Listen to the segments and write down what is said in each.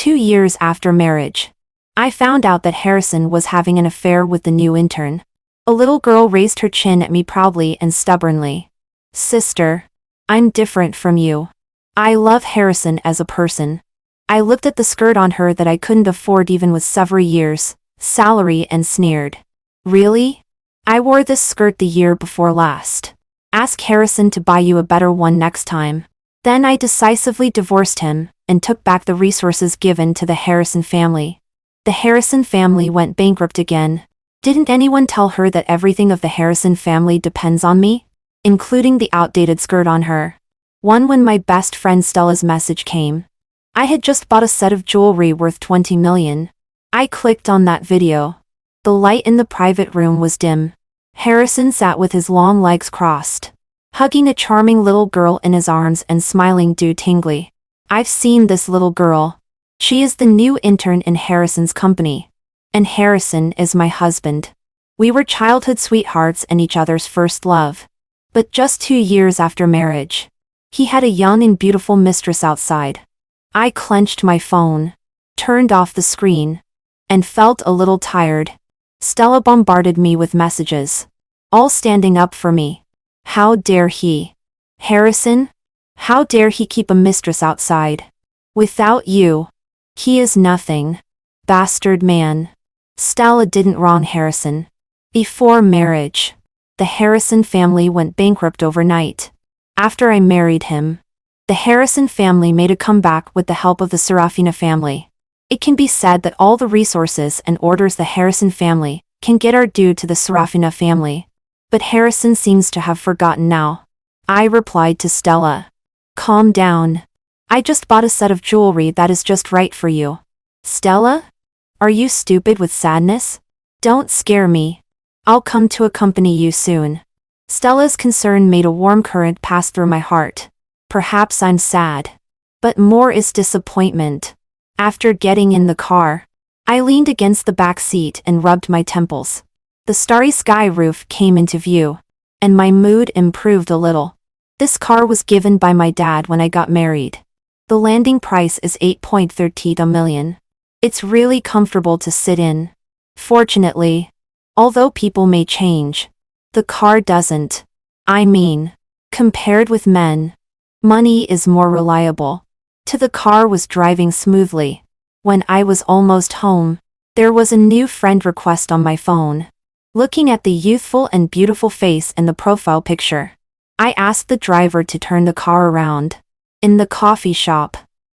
2 years after marriage, I found out that Harrison was having an affair with the new intern. A little girl raised her chin at me proudly and stubbornly. Sister, I'm different from you. I love Harrison as a person. I looked at the skirt on her that I couldn't afford even with several years' salary and sneered. Really? I wore this skirt the year before last. Ask Harrison to buy you a better one next time. Then I decisively divorced him and took back the resources given to the Harrison family. The Harrison family went bankrupt again. Didn't anyone tell her that everything of the Harrison family depends on me? Including the outdated skirt on her. When my best friend Stella's message came. I had just bought a set of jewelry worth 20 million. I clicked on that video. The light in the private room was dim. Harrison sat with his long legs crossed, hugging a charming little girl in his arms and smiling tingly. I've seen this little girl. She is the new intern in Harrison's company. And Harrison is my husband. We were childhood sweethearts and each other's first love. But just 2 years after marriage, he had a young and beautiful mistress outside. I clenched my phone, turned off the screen, and felt a little tired. Stella bombarded me with messages, all standing up for me. How dare he? Harrison? How dare he keep a mistress outside? Without you, he is nothing. Bastard man. Stella didn't wrong Harrison. Before marriage, the Harrison family went bankrupt overnight. After I married him, the Harrison family made a comeback with the help of the Serafina family. It can be said that all the resources and orders the Harrison family can get are due to the Serafina family. But Harrison seems to have forgotten now. I replied to Stella. Calm down. I just bought a set of jewelry that is just right for you. Stella? Are you stupid with sadness? Don't scare me. I'll come to accompany you soon. Stella's concern made a warm current pass through my heart. Perhaps I'm sad. But more is disappointment. After getting in the car, I leaned against the back seat and rubbed my temples. The starry sky roof came into view, and my mood improved a little. This car was given by my dad when I got married. The landing price is 8.30 million. It's really comfortable to sit in. Fortunately, although people may change, the car doesn't. I mean, compared with men, money is more reliable. The car was driving smoothly. When I was almost home, there was a new friend request on my phone. Looking at the youthful and beautiful face in the profile picture, I asked the driver to turn the car around. In the coffee shop,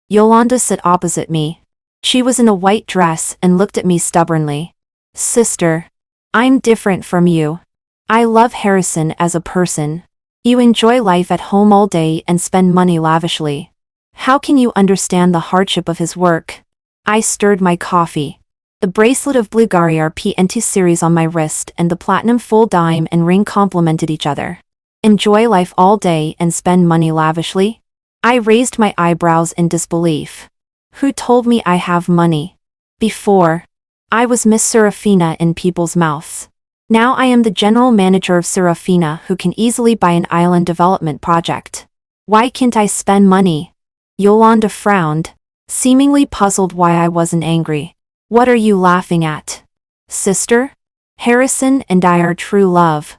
Yolanda sat opposite me. She was in a white dress and looked at me stubbornly. Sister, I'm different from you. I love Harrison as a person. You enjoy life at home all day and spend money lavishly. How can you understand the hardship of his work? I stirred my coffee. The bracelet of Bulgari PNT series on my wrist and the platinum full dime and ring complemented each other. Enjoy life all day and spend money lavishly? I raised my eyebrows in disbelief. Who told me I have money? Before, I was Miss Serafina in people's mouths. Now I am the general manager of Serafina who can easily buy an island development project. Why can't I spend money? Yolanda frowned, seemingly puzzled why I wasn't angry. What are you laughing at? Sister? Harrison and I are true love.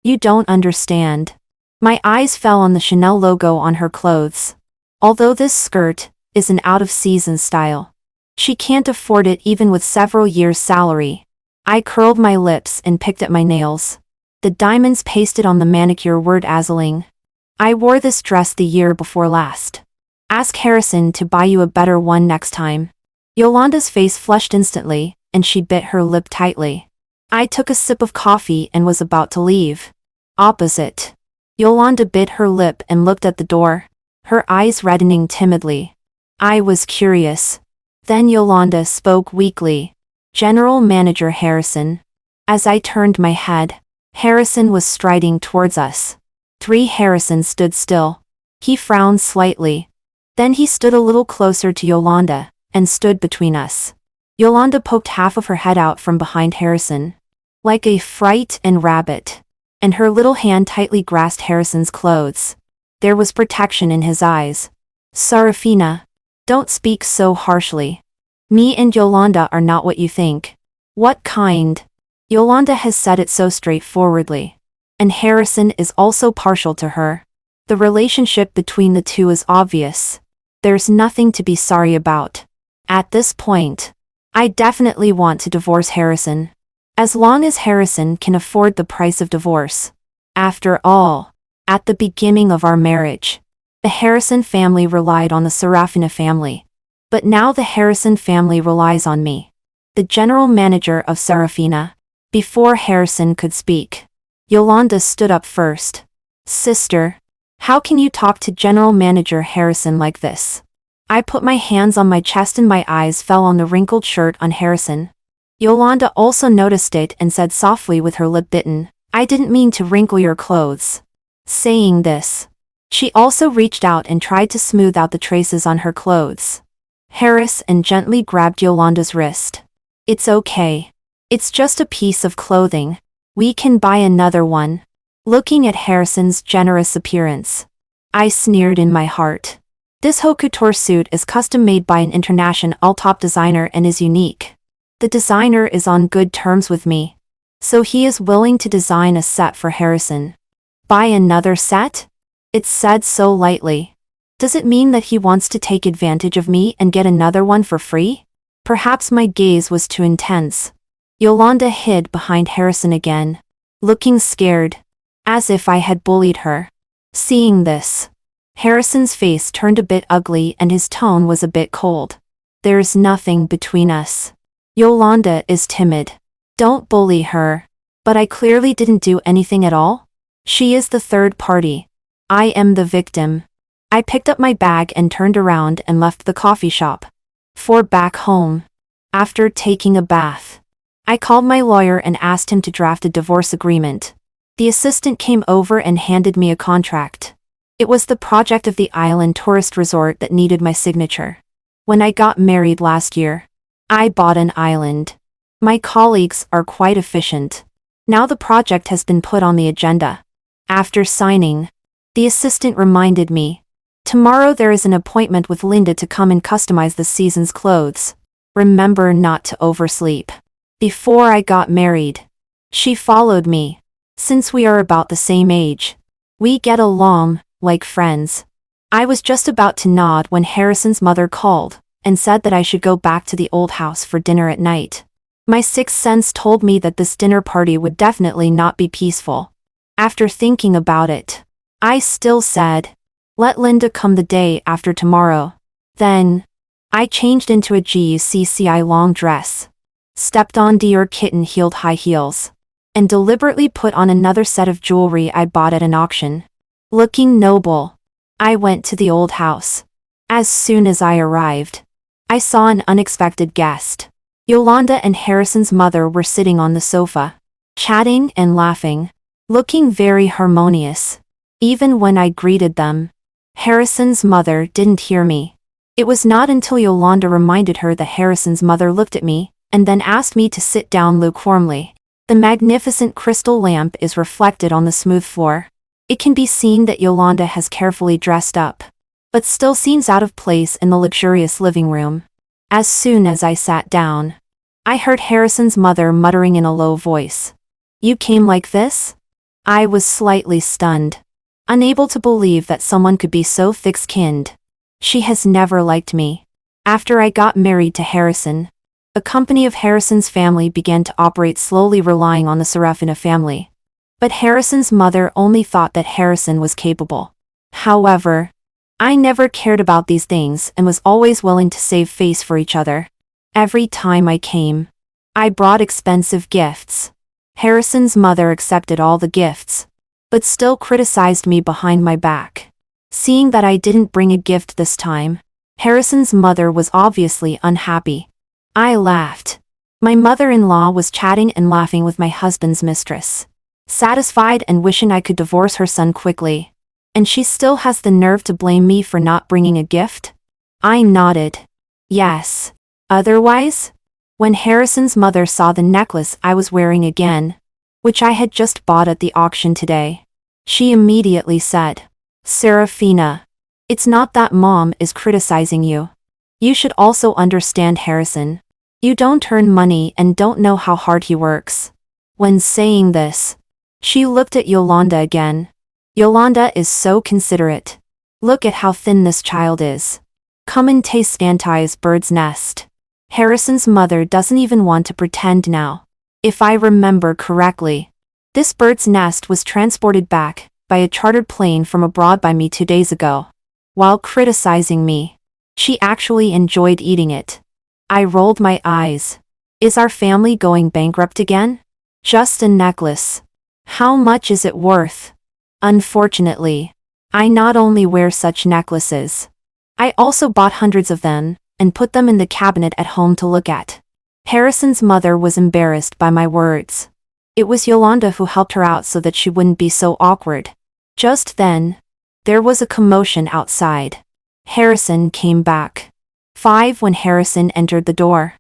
You don't understand. My eyes fell on the Chanel logo on her clothes. Although this skirt is an out-of-season style, she can't afford it even with several years' salary. I curled my lips and picked at my nails. The diamonds pasted on the manicure were dazzling. I wore this dress the year before last. Ask Harrison to buy you a better one next time. Yolanda's face flushed instantly, and she bit her lip tightly. I took a sip of coffee and was about to leave. Opposite. Yolanda bit her lip and looked at the door, her eyes reddening timidly. I was curious. Then Yolanda spoke weakly. General Manager Harrison. As I turned my head, Harrison was striding towards us. Harrison stood still. He frowned slightly. Then he stood a little closer to Yolanda, and stood between us. Yolanda poked half of her head out from behind Harrison, like a frightened rabbit, and her little hand tightly grasped Harrison's clothes. There was protection in his eyes. Serafina, don't speak so harshly. Me and Yolanda are not what you think. What kind? Yolanda has said it so straightforwardly. And Harrison is also partial to her. The relationship between the two is obvious. There's nothing to be sorry about. At this point, I definitely want to divorce Harrison. As long as Harrison can afford the price of divorce. After all, at the beginning of our marriage, the Harrison family relied on the Serafina family. But now the Harrison family relies on me. The general manager of Serafina. Before Harrison could speak, Yolanda stood up first. Sister, how can you talk to General Manager Harrison like this? I put my hands on my chest and my eyes fell on the wrinkled shirt on Harrison. Yolanda also noticed it and said softly with her lip bitten, I didn't mean to wrinkle your clothes. Saying this, she also reached out and tried to smooth out the traces on her clothes. Harrison gently grabbed Yolanda's wrist. It's okay. It's just a piece of clothing. We can buy another one. Looking at Harrison's generous appearance, I sneered in my heart. This haute couture suit is custom made by an international top designer and is unique. The designer is on good terms with me, so he is willing to design a set for Harrison. Buy another set? It's said so lightly. Does it mean that he wants to take advantage of me and get another one for free? Perhaps my gaze was too intense. Yolanda hid behind Harrison again, looking scared, as if I had bullied her. Seeing this, Harrison's face turned a bit ugly and his tone was a bit cold. There's nothing between us. Yolanda is timid. Don't bully her. But I clearly didn't do anything at all. She is the third party. I am the victim. I picked up my bag and turned around and left the coffee shop. For back home. After taking a bath, I called my lawyer and asked him to draft a divorce agreement. The assistant came over and handed me a contract. It was the project of the island tourist resort that needed my signature. When I got married last year, I bought an island. My colleagues are quite efficient. Now the project has been put on the agenda. After signing, the assistant reminded me, tomorrow there is an appointment with Linda to come and customize the season's clothes. Remember not to oversleep. Before I got married, she followed me. Since we are about the same age, we get along like friends. I was just about to nod when Harrison's mother called and said that I should go back to the old house for dinner at night. My sixth sense told me that this dinner party would definitely not be peaceful. After thinking about it, I still said, let Linda come the day after tomorrow. Then, I changed into a GUCCI long dress, stepped on Dior kitten-heeled high heels, and deliberately put on another set of jewelry I bought at an auction. Looking noble, I went to the old house. As soon as I arrived, I saw an unexpected guest. Yolanda and Harrison's mother were sitting on the sofa, chatting and laughing, looking very harmonious. Even when I greeted them, Harrison's mother didn't hear me. It was not until Yolanda reminded her that Harrison's mother looked at me, and then asked me to sit down lukewarmly. The magnificent crystal lamp is reflected on the smooth floor. It can be seen that Yolanda has carefully dressed up, but still seems out of place in the luxurious living room. As soon as I sat down, I heard Harrison's mother muttering in a low voice. You came like this? I was slightly stunned, unable to believe that someone could be so thick-skinned. She has never liked me. After I got married to Harrison, a company of Harrison's family began to operate slowly, relying on the Serafina family. But Harrison's mother only thought that Harrison was capable. However, I never cared about these things and was always willing to save face for each other. Every time I came, I brought expensive gifts. Harrison's mother accepted all the gifts, but still criticized me behind my back. Seeing that I didn't bring a gift this time, Harrison's mother was obviously unhappy. I laughed. My mother-in-law was chatting and laughing with my husband's mistress, satisfied and wishing I could divorce her son quickly. And she still has the nerve to blame me for not bringing a gift? I nodded. Yes. Otherwise? When Harrison's mother saw the necklace I was wearing again, which I had just bought at the auction today, she immediately said, Serafina, it's not that Mom is criticizing you. You should also understand Harrison. You don't earn money and don't know how hard he works. When saying this, she looked at Yolanda again. Yolanda is so considerate. Look at how thin this child is. Come and taste Auntie's bird's nest. Harrison's mother doesn't even want to pretend now. If I remember correctly, this bird's nest was transported back by a chartered plane from abroad by me 2 days ago. While criticizing me, she actually enjoyed eating it. I rolled my eyes. Is our family going bankrupt again? Just a necklace. How much is it worth? Unfortunately, I not only wear such necklaces, I also bought hundreds of them and put them in the cabinet at home to look at. Harrison's mother was embarrassed by my words. It was Yolanda who helped her out so that she wouldn't be so awkward. Just then, there was a commotion outside. Harrison came back. 5 when Harrison entered the door.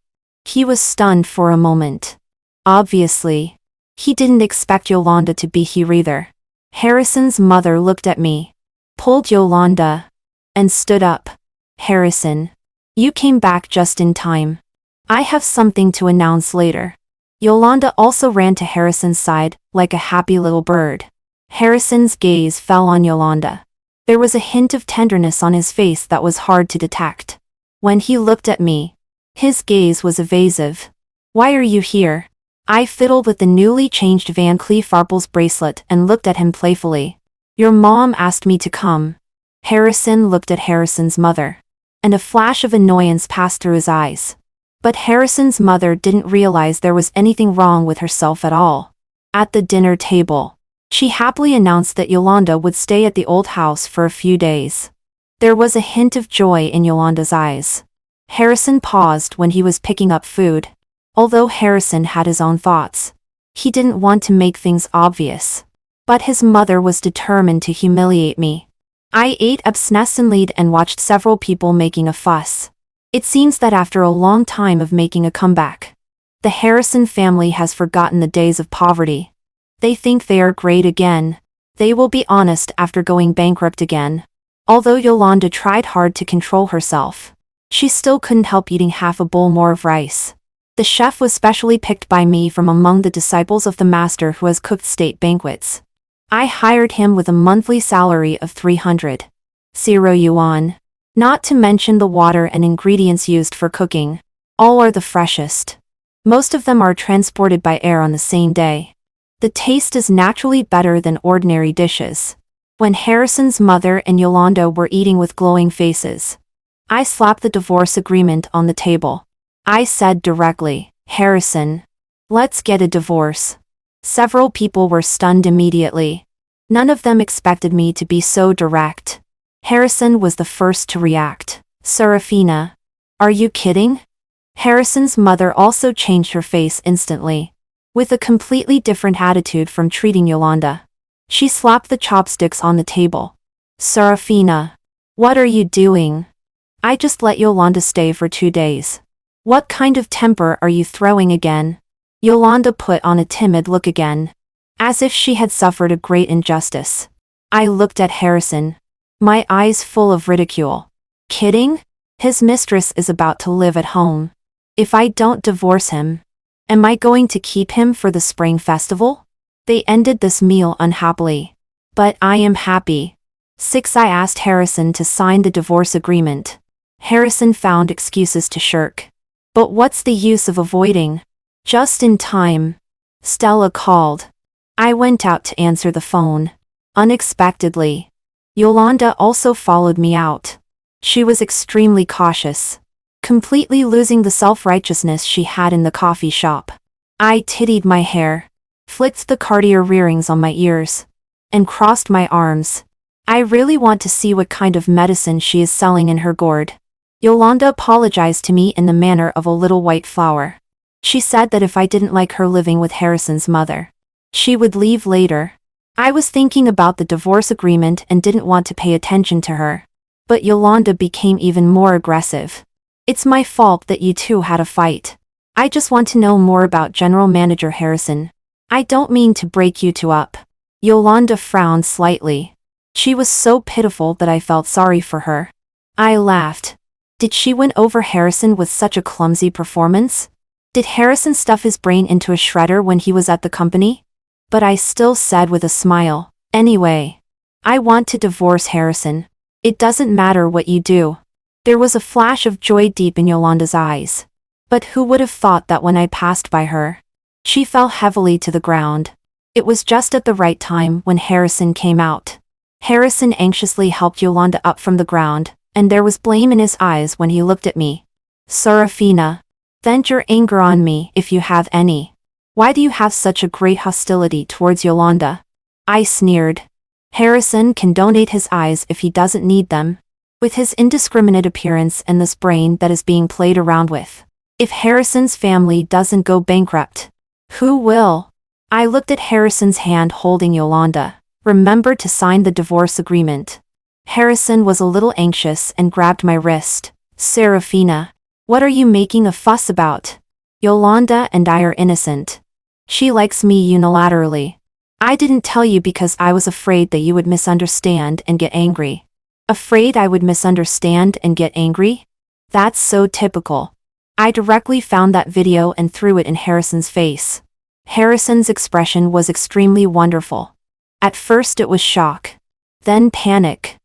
He was stunned for a moment. Obviously, he didn't expect Yolanda to be here either. Harrison's mother looked at me, pulled Yolanda, and stood up. Harrison, you came back just in time. I have something to announce later. Yolanda also ran to Harrison's side like a happy little bird. Harrison's gaze fell on Yolanda. There was a hint of tenderness on his face that was hard to detect. When he looked at me, his gaze was evasive. Why are you here? I fiddled with the newly changed Van Cleef Arpels bracelet and looked at him playfully. Your mom asked me to come. Harrison looked at Harrison's mother, and a flash of annoyance passed through his eyes. But Harrison's mother didn't realize there was anything wrong with herself at all. At the dinner table, she happily announced that Yolanda would stay at the old house for a few days. There was a hint of joy in Yolanda's eyes. Harrison paused when he was picking up food. Although Harrison had his own thoughts, he didn't want to make things obvious. But his mother was determined to humiliate me. I ate obsessively and watched several people making a fuss. It seems that after a long time of making a comeback, the Harrison family has forgotten the days of poverty. They think they are great again. They will be honest after going bankrupt again. Although Yolanda tried hard to control herself, she still couldn't help eating half a bowl more of rice. The chef was specially picked by me from among the disciples of the master who has cooked state banquets. I hired him with a monthly salary of 300 yuan. Not to mention the water and ingredients used for cooking. All are the freshest. Most of them are transported by air on the same day. The taste is naturally better than ordinary dishes. When Harrison's mother and Yolanda were eating with glowing faces, I slapped the divorce agreement on the table. I said directly, Harrison, let's get a divorce. Several people were stunned immediately. None of them expected me to be so direct. Harrison was the first to react. Serafina, are you kidding? Harrison's mother also changed her face instantly, with a completely different attitude from treating Yolanda. She slapped the chopsticks on the table. Serafina, what are you doing? I just let Yolanda stay for 2 days. What kind of temper are you throwing again? Yolanda put on a timid look again, as if she had suffered a great injustice. I looked at Harrison, my eyes full of ridicule. Kidding? His mistress is about to live at home. If I don't divorce him, am I going to keep him for the spring festival? They ended this meal unhappily. But I am happy. 6 I asked Harrison to sign the divorce agreement. Harrison found excuses to shirk. But what's the use of avoiding? Just in time, Stella called. I went out to answer the phone. Unexpectedly, Yolanda also followed me out. She was extremely cautious, completely losing the self-righteousness she had in the coffee shop. I tittied my hair, flicked the Cartier earrings on my ears, and crossed my arms. I really want to see what kind of medicine she is selling in her gourd. Yolanda apologized to me in the manner of a little white flower. She said that if I didn't like her living with Harrison's mother, she would leave later. I was thinking about the divorce agreement and didn't want to pay attention to her. But Yolanda became even more aggressive. It's my fault that you two had a fight. I just want to know more about General Manager Harrison. I don't mean to break you two up. Yolanda frowned slightly. She was so pitiful that I felt sorry for her. I laughed. Did she win over Harrison with such a clumsy performance? Did Harrison stuff his brain into a shredder when he was at the company? But I still said with a smile, anyway. I want to divorce Harrison. It doesn't matter what you do. There was a flash of joy deep in Yolanda's eyes. But who would have thought that when I passed by her? She fell heavily to the ground. It was just at the right time when Harrison came out. Harrison anxiously helped Yolanda up from the ground, and there was blame in his eyes when he looked at me. Serafina, vent your anger on me if you have any. Why do you have such a great hostility towards Yolanda? I sneered. Harrison can donate his eyes if he doesn't need them. With his indiscriminate appearance and this brain that is being played around with. If Harrison's family doesn't go bankrupt, who will? I looked at Harrison's hand holding Yolanda. Remember to sign the divorce agreement. Harrison was a little anxious and grabbed my wrist. Serafina, what are you making a fuss about? Yolanda and I are innocent. She likes me unilaterally. I didn't tell you because I was afraid that you would misunderstand and get angry. Afraid I would misunderstand and get angry? That's so typical. I directly found that video and threw it in Harrison's face. Harrison's expression was extremely wonderful. At first it was shock. Then panic.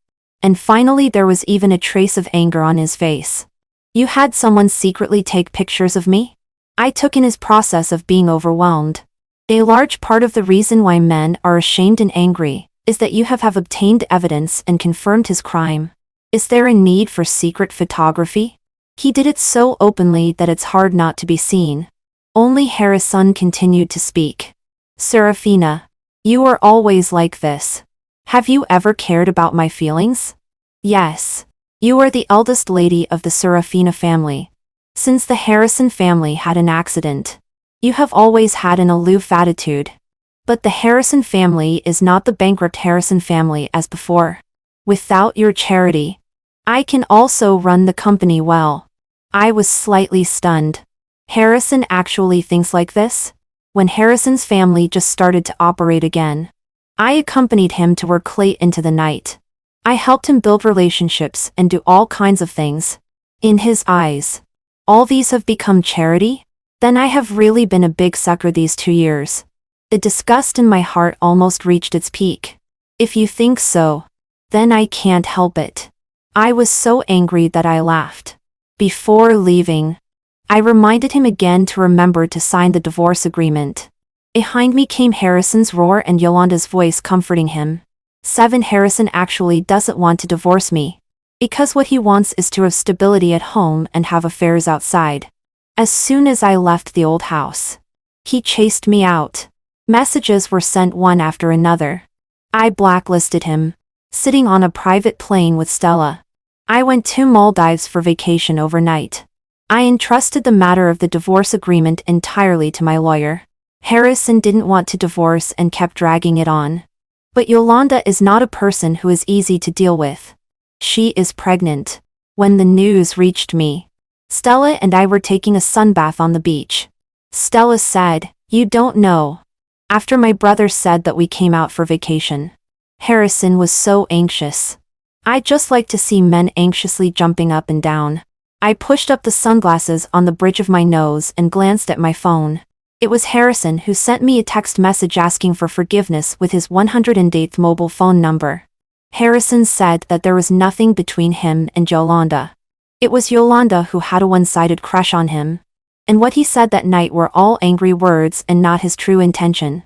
And finally there was even a trace of anger on his face. You had someone secretly take pictures of me? I took in his process of being overwhelmed. A large part of the reason why men are ashamed and angry is that you have obtained evidence and confirmed his crime. Is there a need for secret photography? He did it so openly that it's hard not to be seen. Only Harrison continued to speak. Serafina, you are always like this. Have you ever cared about my feelings? Yes. You are the eldest lady of the Serafina family. Since the Harrison family had an accident, you have always had an aloof attitude. But the Harrison family is not the bankrupt Harrison family as before. Without your charity, I can also run the company well. I was slightly stunned. Harrison actually thinks like this? When Harrison's family just started to operate again, I accompanied him to work late into the night. I helped him build relationships and do all kinds of things. In his eyes, all these have become charity? Then I have really been a big sucker these 2 years. The disgust in my heart almost reached its peak. If you think so, then I can't help it. I was so angry that I laughed. Before leaving, I reminded him again to remember to sign the divorce agreement. Behind me came Harrison's roar and Yolanda's voice comforting him. 7 Harrison actually doesn't want to divorce me. Because what he wants is to have stability at home and have affairs outside. As soon as I left the old house, he chased me out. Messages were sent one after another. I blacklisted him. Sitting on a private plane with Stella. I went to Maldives for vacation overnight. I entrusted the matter of the divorce agreement entirely to my lawyer. Harrison didn't want to divorce and kept dragging it on. But Yolanda is not a person who is easy to deal with. She is pregnant. When the news reached me, Stella and I were taking a sunbath on the beach. Stella said, "You don't know." After my brother said that we came out for vacation. Harrison was so anxious. I just like to see men anxiously jumping up and down. I pushed up the sunglasses on the bridge of my nose and glanced at my phone. It was Harrison who sent me a text message asking for forgiveness with his 108th mobile phone number. Harrison said that there was nothing between him and Yolanda. It was Yolanda who had a one-sided crush on him. And what he said that night were all angry words and not his true intention.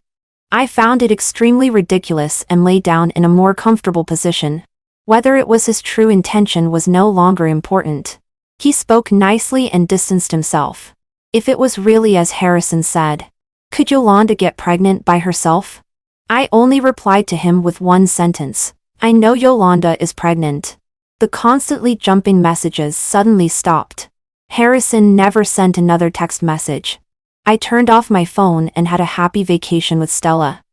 I found it extremely ridiculous and lay down in a more comfortable position. Whether it was his true intention was no longer important. He spoke nicely and distanced himself. If it was really as Harrison said, could Yolanda get pregnant by herself? I only replied to him with one sentence. I know Yolanda is pregnant. The constantly jumping messages suddenly stopped. Harrison never sent another text message. I turned off my phone and had a happy vacation with Stella.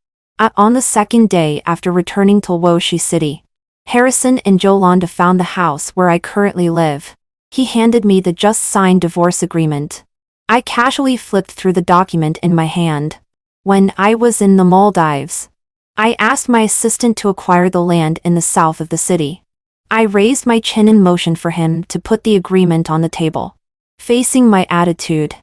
On the second day after returning to Woshi City, Harrison and Yolanda found the house where I currently live. He handed me the just-signed divorce agreement. I casually flipped through the document in my hand. When I was in the Maldives, I asked my assistant to acquire the land in the south of the city. I raised my chin and motioned for him to put the agreement on the table. Facing my attitude,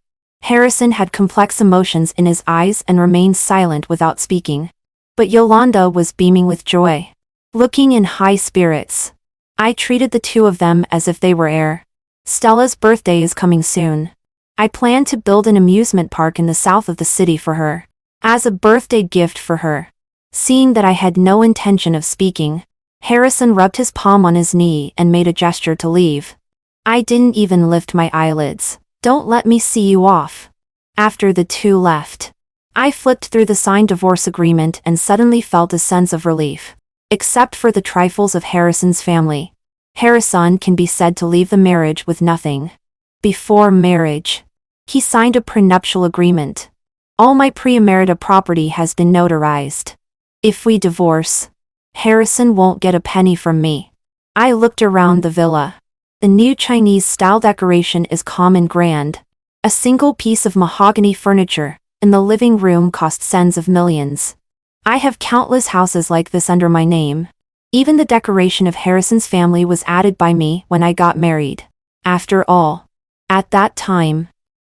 Harrison had complex emotions in his eyes and remained silent without speaking. But Yolanda was beaming with joy, looking in high spirits. I treated the two of them as if they were air. Stella's birthday is coming soon. I plan to build an amusement park in the south of the city for her, as a birthday gift for her. Seeing that I had no intention of speaking, Harrison rubbed his palm on his knee and made a gesture to leave. I didn't even lift my eyelids. Don't let me see you off. After the two left, I flipped through the signed divorce agreement and suddenly felt a sense of relief. Except for the trifles of Harrison's family, Harrison can be said to leave the marriage with nothing. Before marriage, he signed a prenuptial agreement. All my pre-emerita property has been notarized. If we divorce, Harrison won't get a penny from me. I looked around the villa. The new Chinese-style decoration is calm and grand. A single piece of mahogany furniture in the living room cost tens of millions. I have countless houses like this under my name. Even the decoration of Harrison's family was added by me when I got married. After all, at that time,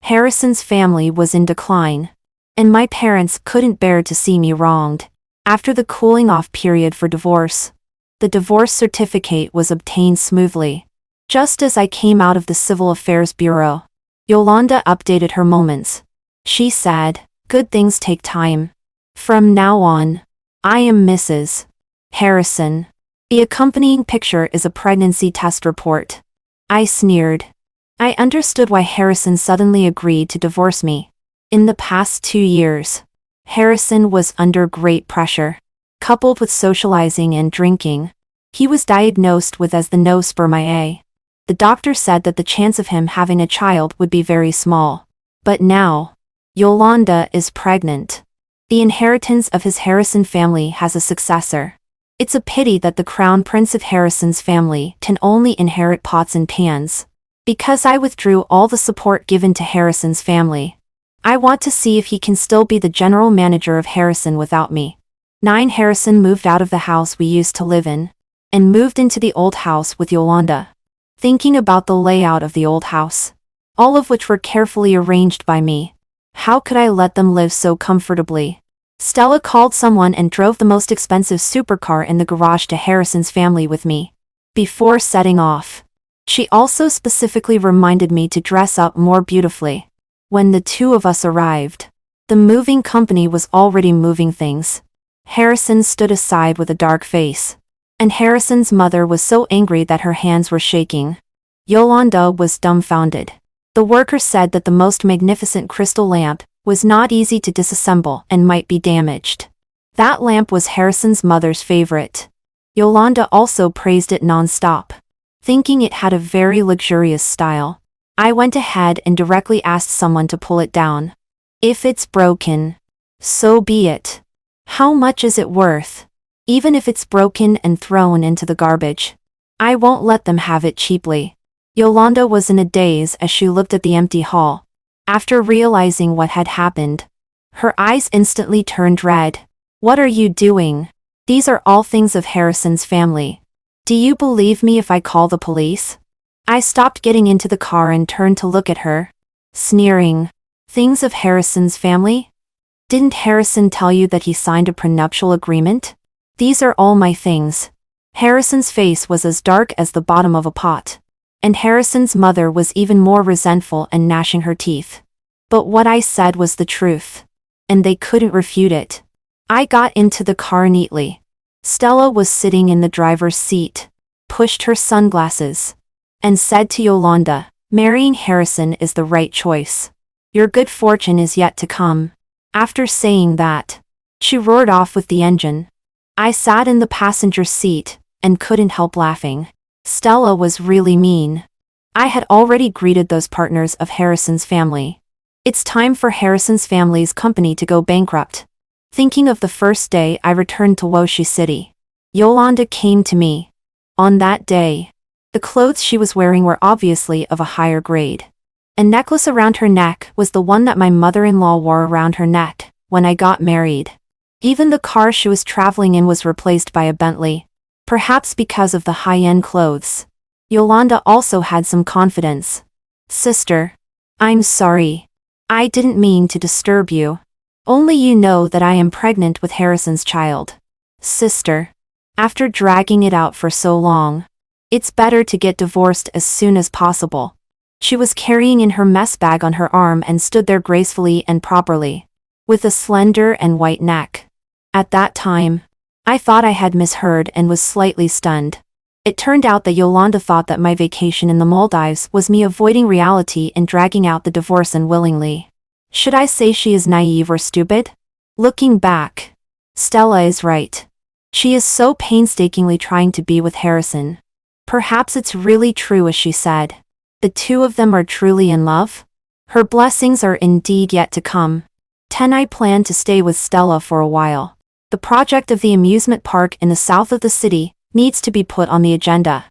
Harrison's family was in decline, and my parents couldn't bear to see me wronged. After the cooling-off period for divorce, the divorce certificate was obtained smoothly. Just as I came out of the Civil Affairs Bureau, Yolanda updated her moments. She said, "Good things take time. From now on, I am Mrs. Harrison." The accompanying picture is a pregnancy test report. I sneered. I understood why Harrison suddenly agreed to divorce me. In the past 2 years, Harrison was under great pressure, coupled with socializing and drinking. He was diagnosed with as the no sperm IA. The doctor said that the chance of him having a child would be very small. But now, Yolanda is pregnant. The inheritance of his Harrison family has a successor. It's a pity that the Crown Prince of Harrison's family can only inherit pots and pans. Because I withdrew all the support given to Harrison's family, I want to see if he can still be the general manager of Harrison without me. 9 Harrison moved out of the house we used to live in, and moved into the old house with Yolanda. Thinking about the layout of the old house, all of which were carefully arranged by me, how could I let them live so comfortably? Stella called someone and drove the most expensive supercar in the garage to Harrison's family with me. Before setting off, she also specifically reminded me to dress up more beautifully. When the two of us arrived, the moving company was already moving things. Harrison stood aside with a dark face, and Harrison's mother was so angry that her hands were shaking. Yolanda was dumbfounded. The worker said that the most magnificent crystal lamp was not easy to disassemble and might be damaged. That lamp was Harrison's mother's favorite. Yolanda also praised it non-stop, thinking it had a very luxurious style. I went ahead and directly asked someone to pull it down. If it's broken, so be it. How much is it worth? Even if it's broken and thrown into the garbage, I won't let them have it cheaply. Yolanda was in a daze as she looked at the empty hall. After realizing what had happened, her eyes instantly turned red. What are you doing? These are all things of Harrison's family. Do you believe me if I call the police? I stopped getting into the car and turned to look at her, sneering. Things of Harrison's family? Didn't Harrison tell you that he signed a prenuptial agreement? These are all my things. Harrison's face was as dark as the bottom of a pot, and Harrison's mother was even more resentful and gnashing her teeth. But what I said was the truth, and they couldn't refute it. I got into the car neatly. Stella was sitting in the driver's seat, pushed her sunglasses, and said to Yolanda, "Marrying Harrison is the right choice. Your good fortune is yet to come." After saying that, she roared off with the engine. I sat in the passenger seat and couldn't help laughing. Stella was really mean. I had already greeted those partners of Harrison's family. It's time for Harrison's family's company to go bankrupt. Thinking of the first day I returned to Woshi City, Yolanda came to me. On that day, the clothes she was wearing were obviously of a higher grade. A necklace around her neck was the one that my mother-in-law wore around her neck when I got married. Even the car she was traveling in was replaced by a Bentley. Perhaps because of the high-end clothes. Yolanda also had some confidence. Sister. I'm sorry. I didn't mean to disturb you. Only you know that I am pregnant with Harrison's child. Sister. After dragging it out for so long. It's better to get divorced as soon as possible. She was carrying in her mess bag on her arm and stood there gracefully and properly, with a slender and white neck. At that time, I thought I had misheard and was slightly stunned. It turned out that Yolanda thought that my vacation in the Maldives was me avoiding reality and dragging out the divorce unwillingly. Should I say she is naive or stupid? Looking back, Stella is right. She is so painstakingly trying to be with Harrison. Perhaps it's really true as she said. The two of them are truly in love? Her blessings are indeed yet to come. 10. I plan to stay with Stella for a while. The project of the amusement park in the south of the city needs to be put on the agenda.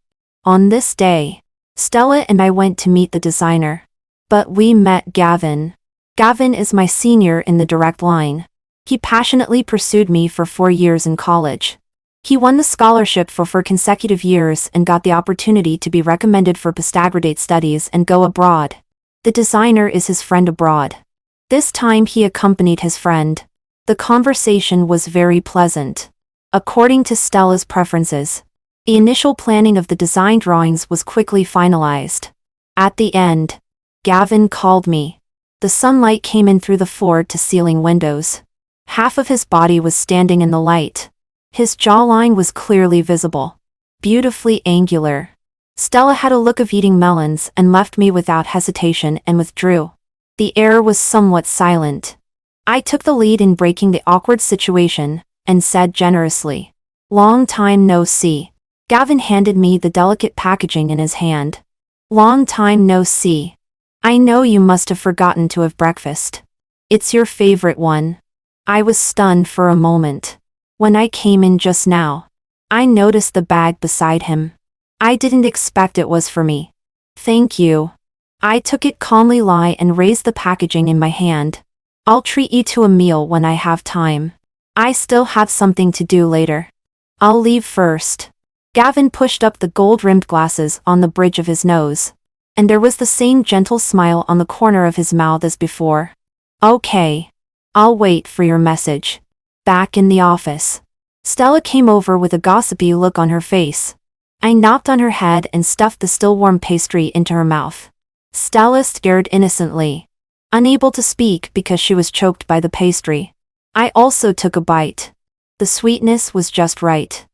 On this day, Stella and I went to meet the designer. But we met Gavin. Gavin is my senior in the direct line. He passionately pursued me for 4 years in college. He won the scholarship for 4 consecutive years and got the opportunity to be recommended for postgraduate studies and go abroad. The designer is his friend abroad. This time he accompanied his friend. The conversation was very pleasant. According to Stella's preferences, the initial planning of the design drawings was quickly finalized. At the end, Gavin called me. The sunlight came in through the floor-to-ceiling windows. Half of his body was standing in the light. His jawline was clearly visible. Beautifully angular. Stella had a look of eating melons and left me without hesitation and withdrew. The air was somewhat silent. I took the lead in breaking the awkward situation, and said generously, "Long time no see." Gavin handed me the delicate packaging in his hand. "Long time no see. I know you must have forgotten to have breakfast. It's your favorite one." I was stunned for a moment. When I came in just now, I noticed the bag beside him. I didn't expect it was for me. "Thank you." I took it calmly and raised the packaging in my hand. "I'll treat you to a meal when I have time. I still have something to do later. I'll leave first." Gavin pushed up the gold-rimmed glasses on the bridge of his nose, and there was the same gentle smile on the corner of his mouth as before. "Okay. I'll wait for your message." Back in the office, Stella came over with a gossipy look on her face. I knocked on her head and stuffed the still-warm pastry into her mouth. Stella stared innocently, unable to speak because she was choked by the pastry. I also took a bite. The sweetness was just right.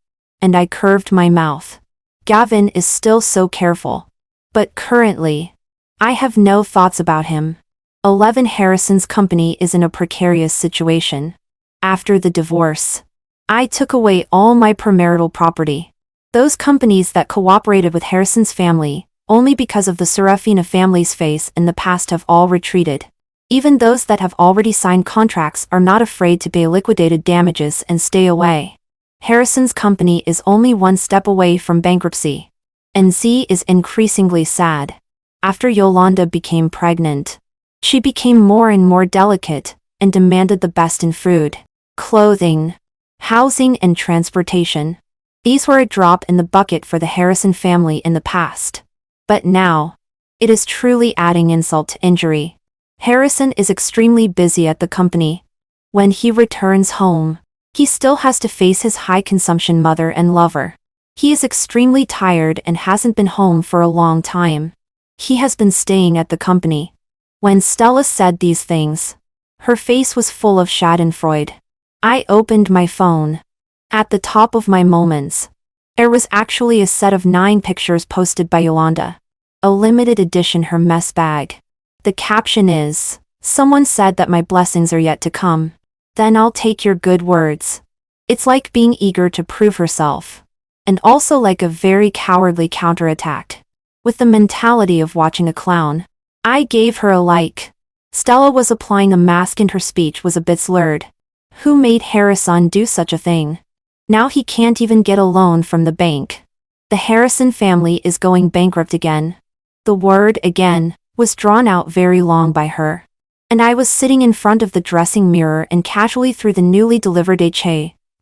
And I curved my mouth. Gavin is still so careful. But currently, I have no thoughts about him. 11. Harrison's company is in a precarious situation. After the divorce, I took away all my premarital property. Those companies that cooperated with Harrison's family, only because of the Serafina family's face in the past, have all retreated. Even those that have already signed contracts are not afraid to pay liquidated damages and stay away. Harrison's company is only one step away from bankruptcy. And Z is increasingly sad. After Yolanda became pregnant, she became more and more delicate and demanded the best in food, clothing, housing, and transportation. These were a drop in the bucket for the Harrison family in the past. But now, it is truly adding insult to injury. Harrison is extremely busy at the company. When he returns home, he still has to face his high-consumption mother and lover. He is extremely tired and hasn't been home for a long time. He has been staying at the company. When Stella said these things, her face was full of schadenfreude. I opened my phone. At the top of my moments, there was actually a set of 9 pictures posted by Yolanda. A limited edition her mess bag. The caption is, "Someone said that my blessings are yet to come. Then I'll take your good words." It's like being eager to prove herself. And also like a very cowardly counterattack. With the mentality of watching a clown. I gave her a like. Stella was applying a mask and her speech was a bit slurred. Who made Harrison do such a thing? Now he can't even get a loan from the bank. The Harrison family is going bankrupt again. The word "again" was drawn out very long by her. And I was sitting in front of the dressing mirror and casually through the newly delivered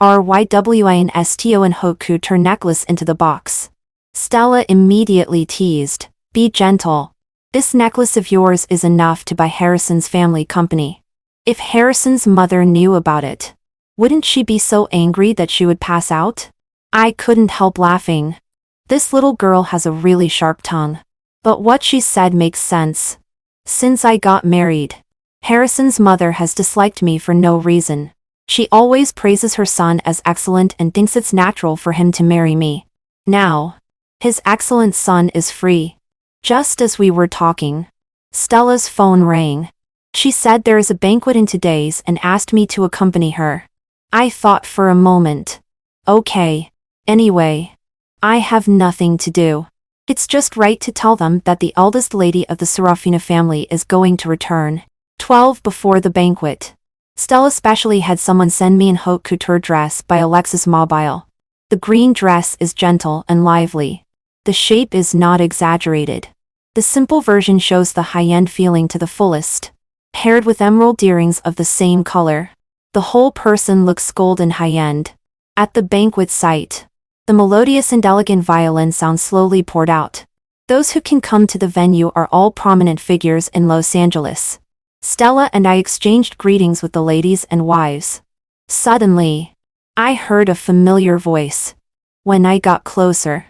Rywinsto and Hoku her necklace into the box. Stella immediately teased, "Be gentle. This necklace of yours is enough to buy Harrison's family company." If Harrison's mother knew about it, wouldn't she be so angry that she would pass out? I couldn't help laughing. This little girl has a really sharp tongue. But what she said makes sense. Since I got married, Harrison's mother has disliked me for no reason. She always praises her son as excellent and thinks it's natural for him to marry me. Now, his excellent son is free. Just as we were talking, Stella's phone rang. She said there is a banquet in 2 days and asked me to accompany her. I thought for a moment. Okay. Anyway, I have nothing to do. It's just right to tell them that the eldest lady of the Serafina family is going to return. 12 before the banquet. Stella specially had someone send me an haute couture dress by Alexis Mobile. The green dress is gentle and lively. The shape is not exaggerated. The simple version shows the high-end feeling to the fullest. Paired with emerald earrings of the same color, the whole person looks gold and high-end. At the banquet site, the melodious and elegant violin sound slowly poured out. Those who can come to the venue are all prominent figures in Los Angeles. Stella and I exchanged greetings with the ladies and wives. Suddenly, I heard a familiar voice. When I got closer,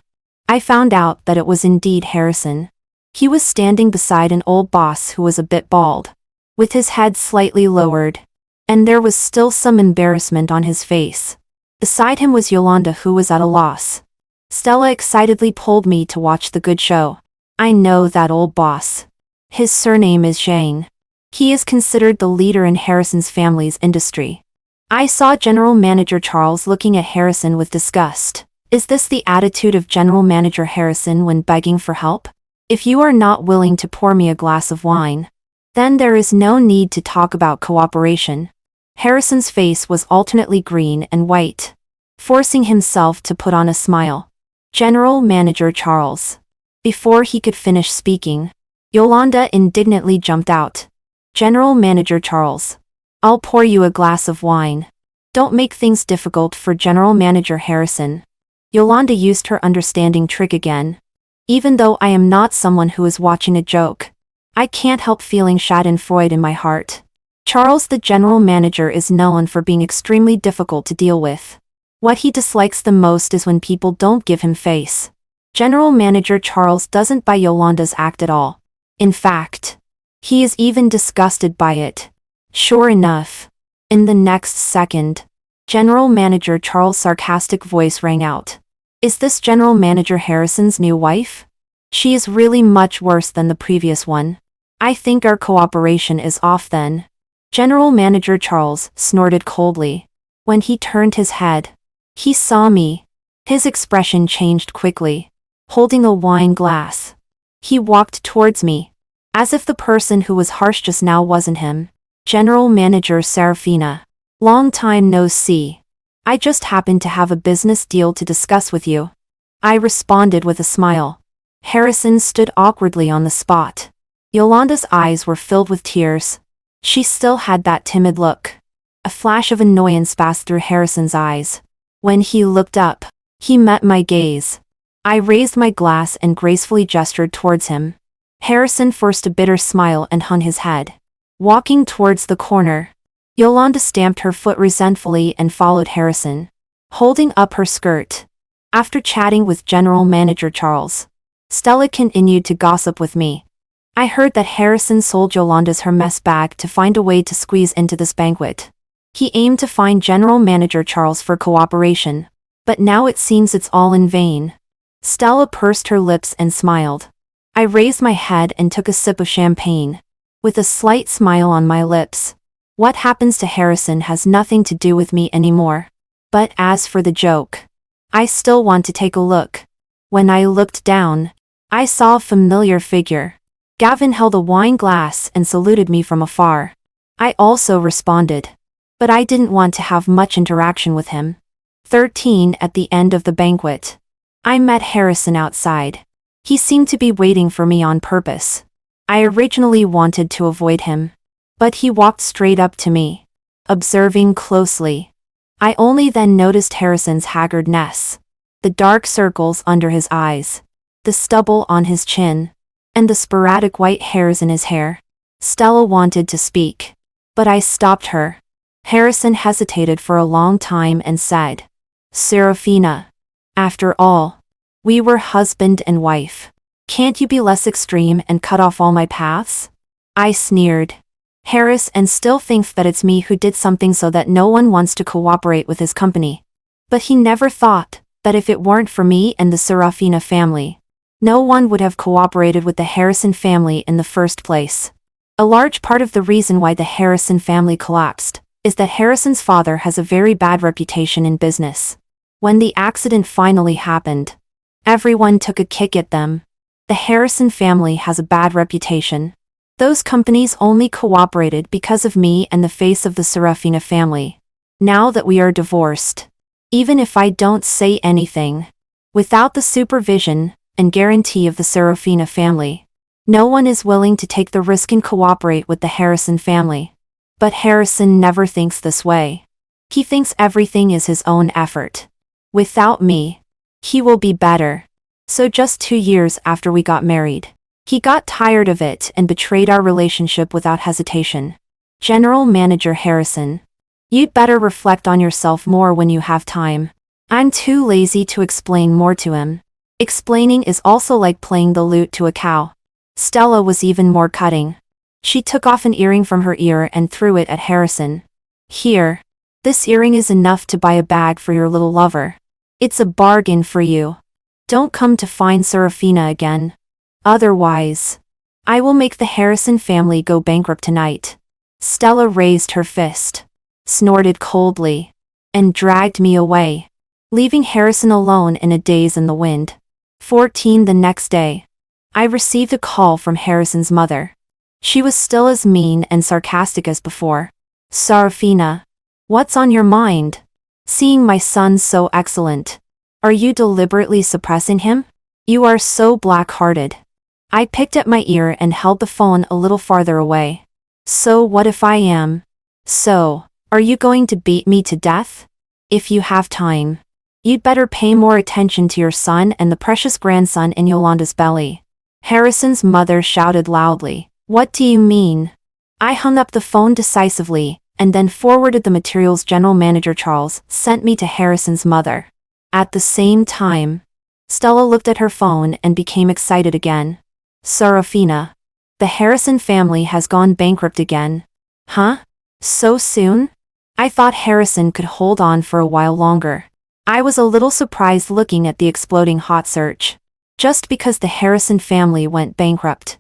I found out that it was indeed Harrison. He was standing beside an old boss who was a bit bald, with his head slightly lowered, and there was still some embarrassment on his face. Beside him was Yolanda, who was at a loss. Stella excitedly pulled me to watch the good show. I know that old boss. His surname is Zhang. He is considered the leader in Harrison's family's industry. I saw General Manager Charles looking at Harrison with disgust. Is this the attitude of General Manager Harrison when begging for help? If you are not willing to pour me a glass of wine, then there is no need to talk about cooperation. Harrison's face was alternately green and white, forcing himself to put on a smile. General Manager Charles. Before he could finish speaking, Yolanda indignantly jumped out. General Manager Charles. I'll pour you a glass of wine. Don't make things difficult for General Manager Harrison. Yolanda used her understanding trick again. Even though I am not someone who is watching a joke, I can't help feeling schadenfreude in my heart. Charles, the general manager, is known for being extremely difficult to deal with. What he dislikes the most is when people don't give him face. General Manager Charles doesn't buy Yolanda's act at all. In fact, he is even disgusted by it. Sure enough, in the next second, General Manager Charles' sarcastic voice rang out. Is this General Manager Harrison's new wife? She is really much worse than the previous one. I think our cooperation is off then. General Manager Charles snorted coldly. When he turned his head, he saw me. His expression changed quickly. Holding a wine glass, he walked towards me, as if the person who was harsh just now wasn't him. General Manager Serafina. Long time no see. I just happened to have a business deal to discuss with you. I responded with a smile. Harrison stood awkwardly on the spot. Yolanda's eyes were filled with tears. She still had that timid look. A flash of annoyance passed through Harrison's eyes. When he looked up, he met my gaze. I raised my glass and gracefully gestured towards him. Harrison forced a bitter smile and hung his head. Walking towards the corner, Yolanda stamped her foot resentfully and followed Harrison, holding up her skirt. After chatting with General Manager Charles, Stella continued to gossip with me. I heard that Harrison sold Yolanda's Hermes bag to find a way to squeeze into this banquet. He aimed to find General Manager Charles for cooperation, but now it seems it's all in vain. Stella pursed her lips and smiled. I raised my head and took a sip of champagne, with a slight smile on my lips. What happens to Harrison has nothing to do with me anymore. But as for the joke, I still want to take a look. When I looked down, I saw a familiar figure. Gavin held a wine glass and saluted me from afar. I also responded, but I didn't want to have much interaction with him. 13 At the end of the banquet, I met Harrison outside. He seemed to be waiting for me on purpose. I originally wanted to avoid him, but he walked straight up to me, observing closely. I only then noticed Harrison's haggardness. The dark circles under his eyes. The stubble on his chin. And the sporadic white hairs in his hair. Stella wanted to speak. But I stopped her. Harrison hesitated for a long time and said, "Serafina. After all, we were husband and wife. Can't you be less extreme and cut off all my paths?" I sneered. Harrison still thinks that it's me who did something so that no one wants to cooperate with his company. But he never thought that if it weren't for me and the Serafina family, no one would have cooperated with the Harrison family in the first place. A large part of the reason why the Harrison family collapsed is that Harrison's father has a very bad reputation in business. When the accident finally happened, everyone took a kick at them. The Harrison family has a bad reputation. Those companies only cooperated because of me and the face of the Serafina family. Now that we are divorced, even if I don't say anything, without the supervision and guarantee of the Serafina family, no one is willing to take the risk and cooperate with the Harrison family. But Harrison never thinks this way. He thinks everything is his own effort. Without me, he will be better. So just 2 years after we got married, he got tired of it and betrayed our relationship without hesitation. General Manager Harrison, you'd better reflect on yourself more when you have time. I'm too lazy to explain more to him. Explaining is also like playing the lute to a cow. Stella was even more cutting. She took off an earring from her ear and threw it at Harrison. "Here. This earring is enough to buy a bag for your little lover. It's a bargain for you. Don't come to find Serafina again. Otherwise, I will make the Harrison family go bankrupt tonight." Stella raised her fist, snorted coldly, and dragged me away, leaving Harrison alone in a daze in the wind. 14 The next day, I received a call from Harrison's mother. She was still as mean and sarcastic as before. "Serafina, what's on your mind? Seeing my son so excellent. Are you deliberately suppressing him? You are so black-hearted." I picked at my ear and held the phone a little farther away. "So what if I am? So, are you going to beat me to death? If you have time, you'd better pay more attention to your son and the precious grandson in Yolanda's belly." Harrison's mother shouted loudly, "What do you mean?" I hung up the phone decisively, and then forwarded the materials General Manager Charles sent me to Harrison's mother. At the same time, Stella looked at her phone and became excited again. "Serafina, the Harrison family has gone bankrupt again." "Huh? So soon?" I thought Harrison could hold on for a while longer. I was a little surprised looking at the exploding hot search. Just because the Harrison family went bankrupt,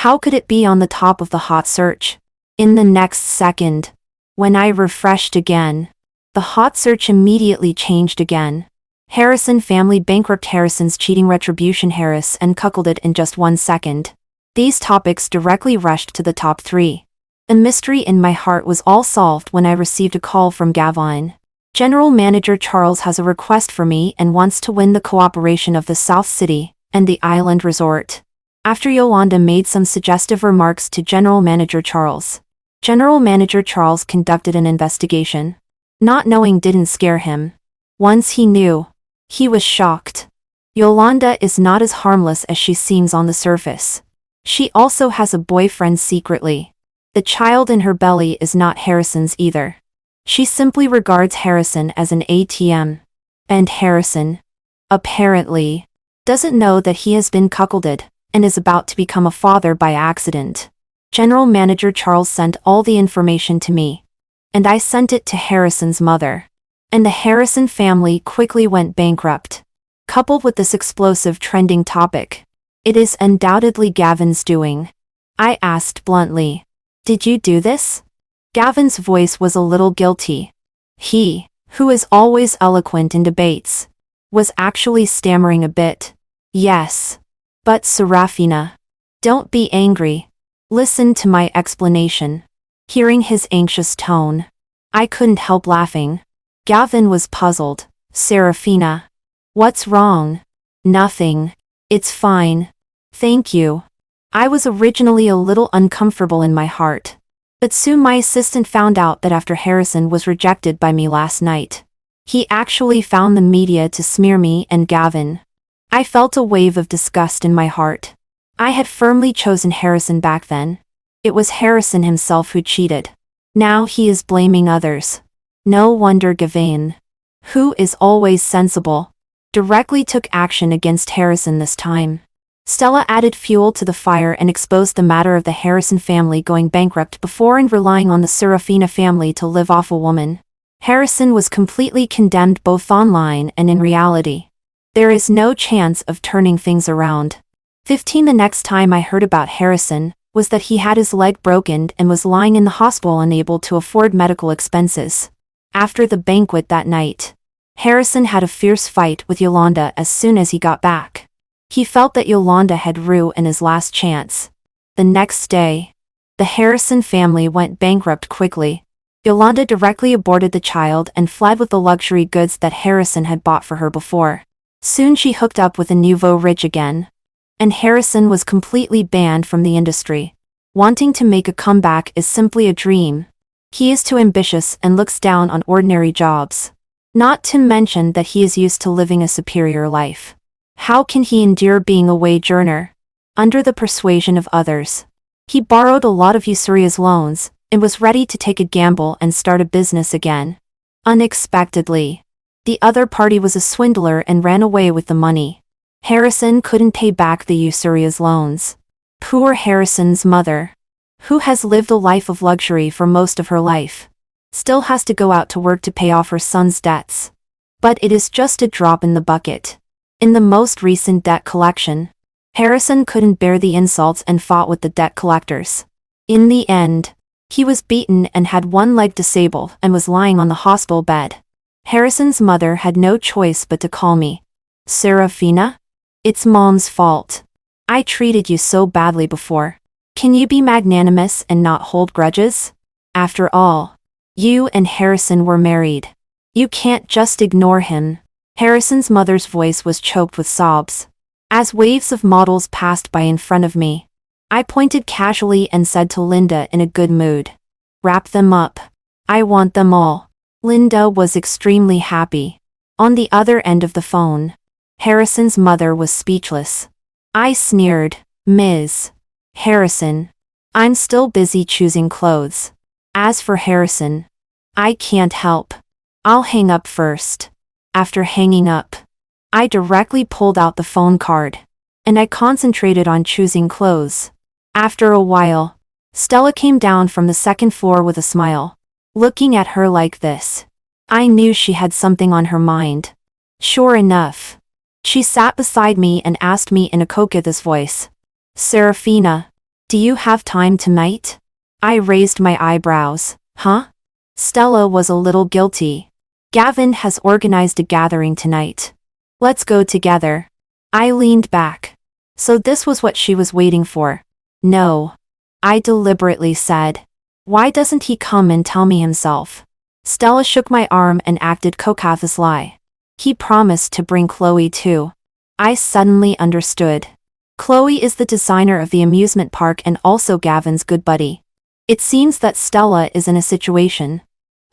how could it be on the top of the hot search? In the next second, when I refreshed again, the hot search immediately changed again. Harrison family bankrupt, Harrison's cheating, retribution, Harris and cuckolded in just 1 second. These topics directly rushed to the top 3. The mystery in my heart was all solved when I received a call from Gavin. General Manager Charles has a request for me and wants to win the cooperation of the South City and the Island Resort. After Yolanda made some suggestive remarks to General Manager Charles, General Manager Charles conducted an investigation. Not knowing didn't scare him. Once he knew, he was shocked. Yolanda is not as harmless as she seems on the surface. She also has a boyfriend secretly. The child in her belly is not Harrison's either. She simply regards Harrison as an ATM. And Harrison, apparently, doesn't know that he has been cuckolded and is about to become a father by accident. General Manager Charles sent all the information to me, and I sent it to Harrison's mother. And the Harrison family quickly went bankrupt. Coupled with this explosive trending topic, it is undoubtedly Gavin's doing. I asked bluntly, "Did you do this?" Gavin's voice was a little guilty. He, who is always eloquent in debates, was actually stammering a bit. "Yes. But Serafina, don't be angry. Listen to my explanation." Hearing his anxious tone, I couldn't help laughing. Gavin was puzzled. "Serafina, what's wrong?" "Nothing. It's fine. Thank you." I was originally a little uncomfortable in my heart. But soon my assistant found out that after Harrison was rejected by me last night, he actually found the media to smear me and Gavin. I felt a wave of disgust in my heart. I had firmly chosen Harrison back then. It was Harrison himself who cheated. Now he is blaming others. No wonder Gavin, who is always sensible, directly took action against Harrison this time. Stella added fuel to the fire and exposed the matter of the Harrison family going bankrupt before and relying on the Serafina family to live off a woman. Harrison was completely condemned both online and in reality. There is no chance of turning things around. 15 The next time I heard about Harrison was that he had his leg broken and was lying in the hospital unable to afford medical expenses. After the banquet that night, Harrison had a fierce fight with Yolanda as soon as he got back. He felt that Yolanda had ruined his last chance. The next day, the Harrison family went bankrupt quickly. Yolanda directly aborted the child and fled with the luxury goods that Harrison had bought for her before. Soon she hooked up with a nouveau rich again. And Harrison was completely banned from the industry. Wanting to make a comeback is simply a dream. He is too ambitious and looks down on ordinary jobs. Not to mention that he is used to living a superior life. How can he endure being a wage earner? Under the persuasion of others, he borrowed a lot of usurious loans and was ready to take a gamble and start a business again. Unexpectedly, the other party was a swindler and ran away with the money. Harrison couldn't pay back the usurious loans. Poor Harrison's mother, who has lived a life of luxury for most of her life, still has to go out to work to pay off her son's debts. But it is just a drop in the bucket. In the most recent debt collection, Harrison couldn't bear the insults and fought with the debt collectors. In the end, he was beaten and had one leg disabled and was lying on the hospital bed. Harrison's mother had no choice but to call me. Serafina? It's Mom's fault. I treated you so badly before. Can you be magnanimous and not hold grudges? After all, you and Harrison were married. You can't just ignore him. Harrison's mother's voice was choked with sobs. As waves of models passed by in front of me, I pointed casually and said to Linda in a good mood, "Wrap them up. I want them all." Linda was extremely happy. On the other end of the phone, Harrison's mother was speechless. I sneered, "Ms. Harrison, I'm still busy choosing clothes. As for Harrison, I can't help. I'll hang up first." After hanging up, I directly pulled out the phone card, and I concentrated on choosing clothes. After a while, Stella came down from the second floor with a smile. Looking at her like this, I knew she had something on her mind. Sure enough, she sat beside me and asked me in a coquettish voice, "Serafina, do you have time tonight?" I raised my eyebrows. Huh? Stella was a little guilty. Gavin has organized a gathering tonight. Let's go together. I leaned back. So this was what she was waiting for. No. I deliberately said. Why doesn't he come and tell me himself? Stella shook my arm and acted coquettishly. He promised to bring Chloe too. I suddenly understood. Chloe is the designer of the amusement park and also Gavin's good buddy. It seems that Stella is in a situation.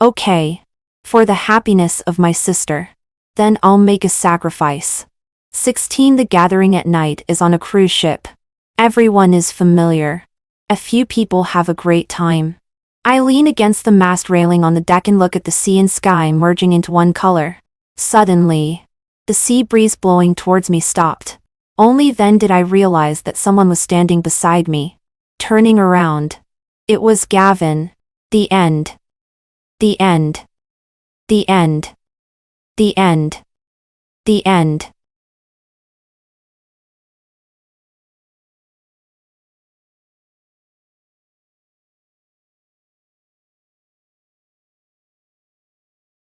Okay. For the happiness of my sister. Then I'll make a sacrifice. 16 The gathering at night is on a cruise ship. Everyone is familiar. A few people have a great time. I lean against the mast railing on the deck and look at the sea and sky merging into one color. Suddenly, the sea breeze blowing towards me stopped. Only then did I realize that someone was standing beside me. Turning around, it was Gavin. The end. The end. The end. The end. The end.